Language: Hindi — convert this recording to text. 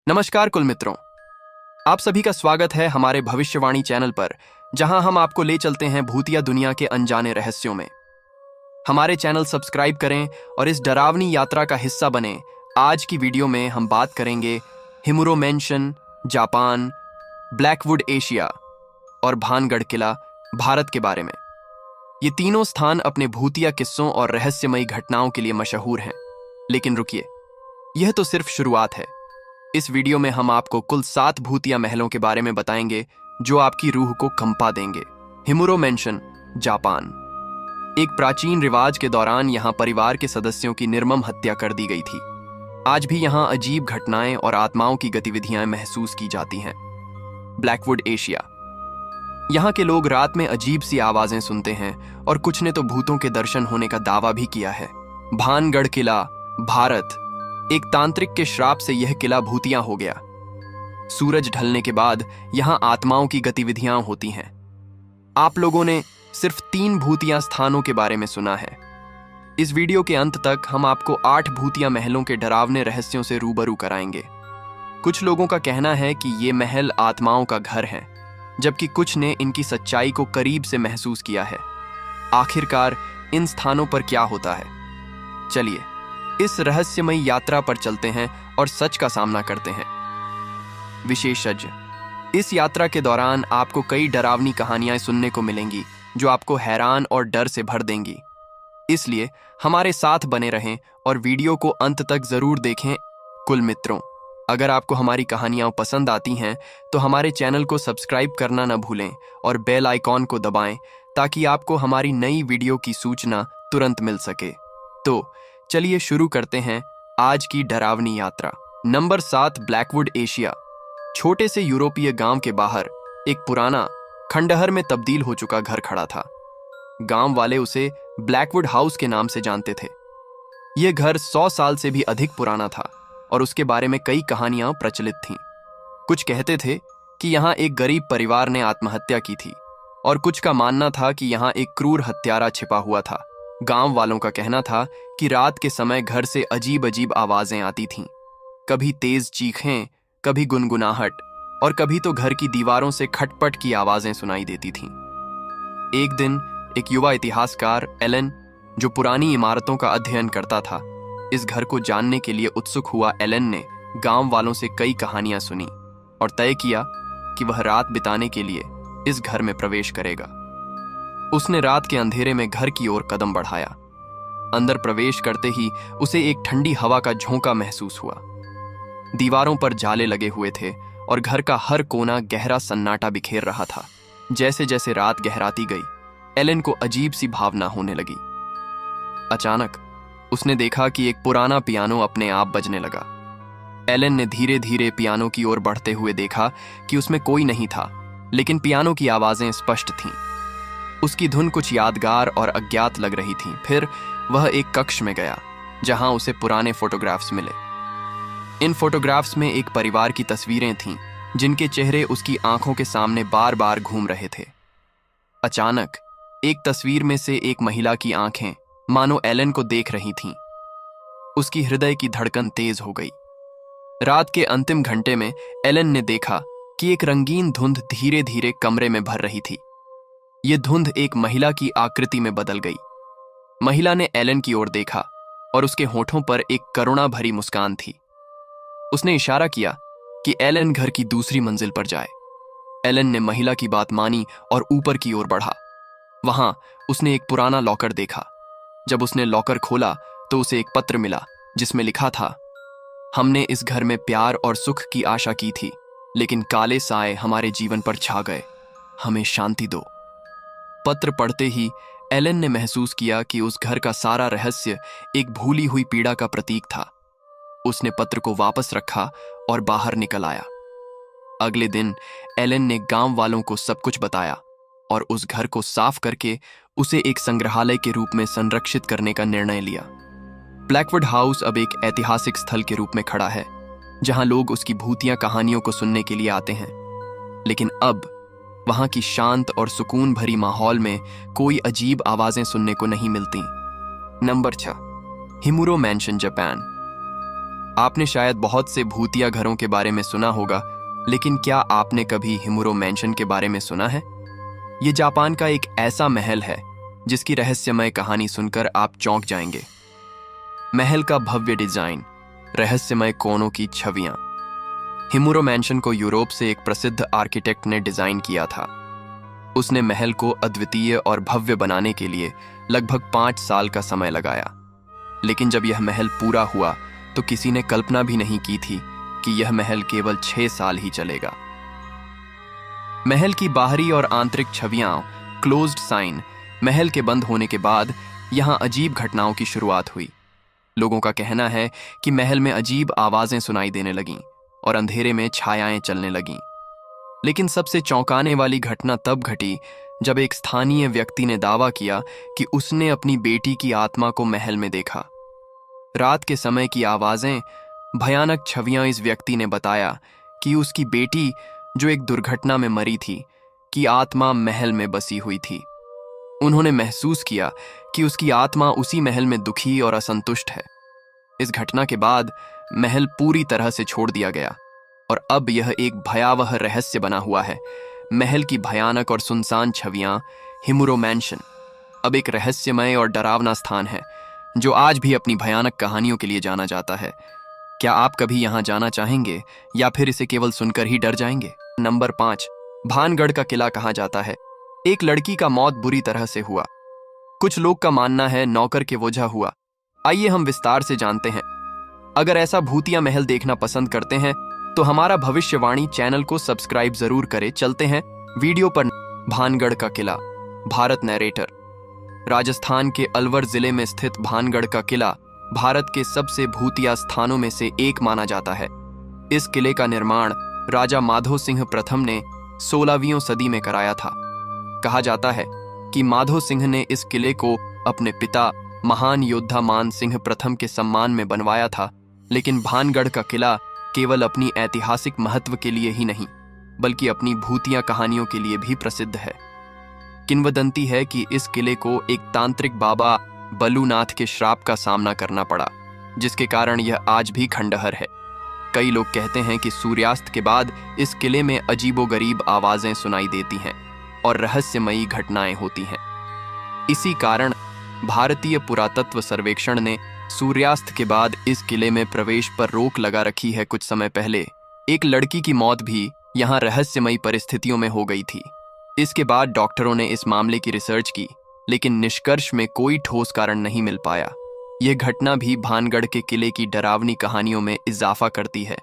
नमस्कार कुल मित्रों, आप सभी का स्वागत है हमारे भविष्यवाणी चैनल पर, जहां हम आपको ले चलते हैं भूतिया दुनिया के अनजाने रहस्यों में। हमारे चैनल सब्सक्राइब करें और इस डरावनी यात्रा का हिस्सा बने। आज की वीडियो में हम बात करेंगे हिमुरो मेंशन, जापान, ब्लैकवुड एशिया और भानगढ़ किला, भारत के बारे में। ये तीनों स्थान अपने भूतिया किस्सों और रहस्यमयी घटनाओं के लिए मशहूर हैं। लेकिन रुकिए, यह तो सिर्फ शुरुआत है। इस वीडियो में हम आपको कुल 7 भूतिया महलों के बारे में बताएंगे जो आपकी रूह को कंपा देंगे। हिमुरो मेंशन, जापान। एक प्राचीन रिवाज के दौरान यहां परिवार के सदस्यों की निर्मम हत्या कर दी गई थी। आज भी यहां अजीब घटनाएं और आत्माओं की गतिविधियां महसूस की जाती हैं। Blackwood Asia. यहां के लोग रात में अजीब सी आवाजें सुनते हैं और कुछ ने तो भूतों के दर्शन होने का दावा भी किया है। भानगढ़ किला, भारत। एक तांत्रिक के श्राप से यह किला भूतिया हो गया। सूरज ढलने के बाद यहां आत्माओं की गतिविधियां होती हैं। आप लोगों ने सिर्फ 3 भूतिया स्थानों के बारे में सुना है। इस वीडियो के अंत तक हम आपको 8 भूतिया महलों के डरावने रहस्यों से रूबरू कराएंगे। कुछ लोगों का कहना है कि ये महल आत्माओं का घर है, जबकि कुछ ने इनकी सच्चाई को करीब से महसूस किया है। आखिरकार इन स्थानों पर क्या होता है? चलिए इस रहस्यमयी यात्रा पर चलते हैं और सच का सामना करते हैं। विशेषज्ञ। इस यात्रा के दौरान आपको कई डरावनी कहानियां सुनने को मिलेंगी जो आपको हैरान और डर से भर देंगी। इसलिए हमारे साथ बने रहें और वीडियो को अंत तक जरूर देखें। कुल मित्रों, अगर आपको हमारी कहानियां पसंद आती हैं तो हमारे चैनल को सब्सक्राइब करना न भूलें और बेल आइकॉन को दबाएं ताकि आपको हमारी नई वीडियो की सूचना तुरंत मिल सके। तो चलिए शुरू करते हैं आज की डरावनी यात्रा। Number 7, Blackwood Asia. छोटे से यूरोपीय गांव के बाहर एक पुराना, खंडहर में तब्दील हो चुका घर खड़ा था। गांव वाले उसे ब्लैकवुड हाउस के नाम से जानते थे। यह घर 100 साल से भी अधिक पुराना था और उसके बारे में कई कहानियां प्रचलित थीं। कुछ कहते थे कि यहां एक गरीब परिवार ने आत्महत्या की थी और कुछ का मानना था कि यहां एक क्रूर हत्यारा छिपा हुआ था। गांव वालों का कहना था कि रात के समय घर से अजीब अजीब आवाजें आती थीं। कभी तेज चीखें, कभी गुनगुनाहट और कभी तो घर की दीवारों से खटपट की आवाजें सुनाई देती थीं। एक दिन एक युवा इतिहासकार एलन, जो पुरानी इमारतों का अध्ययन करता था, इस घर को जानने के लिए उत्सुक हुआ। एलन ने गांव वालों से कई कहानियां सुनी और तय किया कि वह रात बिताने के लिए इस घर में प्रवेश करेगा। उसने रात के अंधेरे में घर की ओर कदम बढ़ाया। अंदर प्रवेश करते ही उसे एक ठंडी हवा का झोंका महसूस हुआ। दीवारों पर जाले लगे हुए थे और घर का हर कोना गहरा सन्नाटा बिखेर रहा था। जैसे जैसे रात गहराती गई, एलन को अजीब सी भावना होने लगी। अचानक उसने देखा कि एक पुराना पियानो अपने आप बजने लगा। एलन ने धीरे धीरे पियानो की ओर बढ़ते हुए देखा कि उसमें कोई नहीं था, लेकिन पियानो की आवाजें स्पष्ट थीं। उसकी धुन कुछ यादगार और अज्ञात लग रही थी। फिर वह एक कक्ष में गया जहां उसे पुराने फोटोग्राफ्स मिले। इन फोटोग्राफ्स में एक परिवार की तस्वीरें थीं जिनके चेहरे उसकी आंखों के सामने बार बार घूम रहे थे। अचानक एक तस्वीर में से एक महिला की आंखें मानो एलन को देख रही थीं। उसकी हृदय की धड़कन तेज हो गई। रात के अंतिम घंटे में एलन ने देखा कि एक रंगीन धुंध धीरे धीरे कमरे में भर रही थी। यह धुंध एक महिला की आकृति में बदल गई। महिला ने एलन की ओर देखा और उसके होठों पर एक करुणा भरी मुस्कान थी। उसने इशारा किया कि एलन घर की दूसरी मंजिल पर जाए। एलन ने महिला की बात मानी और ऊपर की ओर बढ़ा। वहां उसने एक पुराना लॉकर देखा। जब उसने लॉकर खोला तो उसे एक पत्र मिला जिसमें लिखा था, हमने इस घर में प्यार और सुख की आशा की थी, लेकिन काले साए हमारे जीवन पर छा गए। हमें शांति दो। पत्र पढ़ते ही एलन ने महसूस किया कि उस घर का सारा रहस्य एक भूली हुई पीड़ा का प्रतीक था। उसने पत्र को वापस रखा और बाहर निकल आया। अगले दिन एलन ने गांव वालों को सब कुछ बताया और उस घर को साफ करके उसे एक संग्रहालय के रूप में संरक्षित करने का निर्णय लिया। ब्लैकवुड हाउस अब एक ऐतिहासिक स्थल के रूप में खड़ा है जहां लोग उसकी भूतिया कहानियों को सुनने के लिए आते हैं। लेकिन अब वहां की शांत और सुकून भरी माहौल में कोई अजीब आवाजें सुनने को नहीं मिलती। Number 6, Himuro mansion, Japan. आपने शायद बहुत से भूतिया घरों के बारे में सुना होगा, लेकिन क्या आपने कभी हिमुरो मैंशन के बारे में सुना है? ये जापान का एक ऐसा महल है जिसकी रहस्यमय कहानी सुनकर आप चौंक जाएंगे। महल का भव्य डिजाइन, रहस्यमय कोनों की छवियां। हिमुरो मैंशन को यूरोप से एक प्रसिद्ध आर्किटेक्ट ने डिजाइन किया था। उसने महल को अद्वितीय और भव्य बनाने के लिए लगभग 5 साल का समय लगाया। लेकिन जब यह महल पूरा हुआ तो किसी ने कल्पना भी नहीं की थी कि यह महल केवल 6 साल ही चलेगा। महल की बाहरी और आंतरिक छवियां, क्लोज्ड साइन। महल के बंद होने के बाद यहां अजीब घटनाओं की शुरुआत हुई। लोगों का कहना है कि महल में अजीब आवाजें सुनाई देने लगीं और अंधेरे में छायाएं चलने लगीं। लेकिन सबसे चौंकाने वाली घटना तब घटी जब एक स्थानीय व्यक्ति ने दावा किया कि उसने अपनी बेटी की आत्मा को महल में देखा। रात के समय की आवाजें, भयानक छवियां। इस व्यक्ति ने बताया कि उसकी बेटी, जो एक दुर्घटना में मरी थी, की आत्मा महल में बसी हुई थी। उन्होंने महसूस किया कि उसकी आत्मा उसी महल में दुखी और असंतुष्ट है। इस घटना के बाद महल पूरी तरह से छोड़ दिया गया और अब यह एक भयावह रहस्य बना हुआ है। महल की भयानक और सुनसान छवियां। हिमुरो मैंशन अब एक रहस्यमय और डरावना स्थान है जो आज भी अपनी भयानक कहानियों के लिए जाना जाता है। क्या आप कभी यहां जाना चाहेंगे या फिर इसे केवल सुनकर ही डर जाएंगे? नंबर 5, भानगढ़ का किला कहा जाता है। एक लड़की का मौत बुरी तरह से हुआ। कुछ लोग का मानना है नौकर के वजह हुआ। आइए हम विस्तार से जानते हैं। अगर ऐसा भूतिया महल देखना पसंद करते हैं तो हमारा भविष्यवाणी चैनल को सब्सक्राइब जरूर करें। चलते हैं वीडियो पर। भानगढ़ का किला, भारत नरेटर। राजस्थान के अलवर जिले में स्थित भानगढ़ का किला भारत के सबसे भूतिया स्थानों में से एक माना जाता है। इस किले का निर्माण राजा माधो सिंह प्रथम ने 16वीं सदी में कराया था। कहा जाता है कि माधो सिंह ने इस किले को अपने पिता महान योद्धा मान सिंह प्रथम के सम्मान में बनवाया था। लेकिन भानगढ़ का किला केवल अपनी ऐतिहासिक महत्व के लिए ही नहीं, बल्कि अपनी भूतिया कहानियों के लिए भी प्रसिद्ध है। किंवदंती है कि इस किले को एक तांत्रिक बाबा बलूनाथ के श्राप का सामना करना पड़ा, जिसके कारण यह आज भी खंडहर है। कई लोग कहते हैं कि सूर्यास्त के बाद इस किले में अजीबोगरीब आवाजें सुनाई देती हैं और रहस्यमयी घटनाएं होती हैं। इसी कारण भारतीय पुरातत्व सर्वेक्षण ने सूर्यास्त के बाद इस किले में प्रवेश पर रोक लगा रखी है। कुछ समय पहले एक लड़की की मौत भी यहाँ रहस्यमयी परिस्थितियों में हो गई थी। इसके बाद डॉक्टरों ने इस मामले की रिसर्च की, लेकिन निष्कर्ष में कोई ठोस कारण नहीं मिल पाया। यह घटना भी भानगढ़ के किले की डरावनी कहानियों में इजाफा करती है।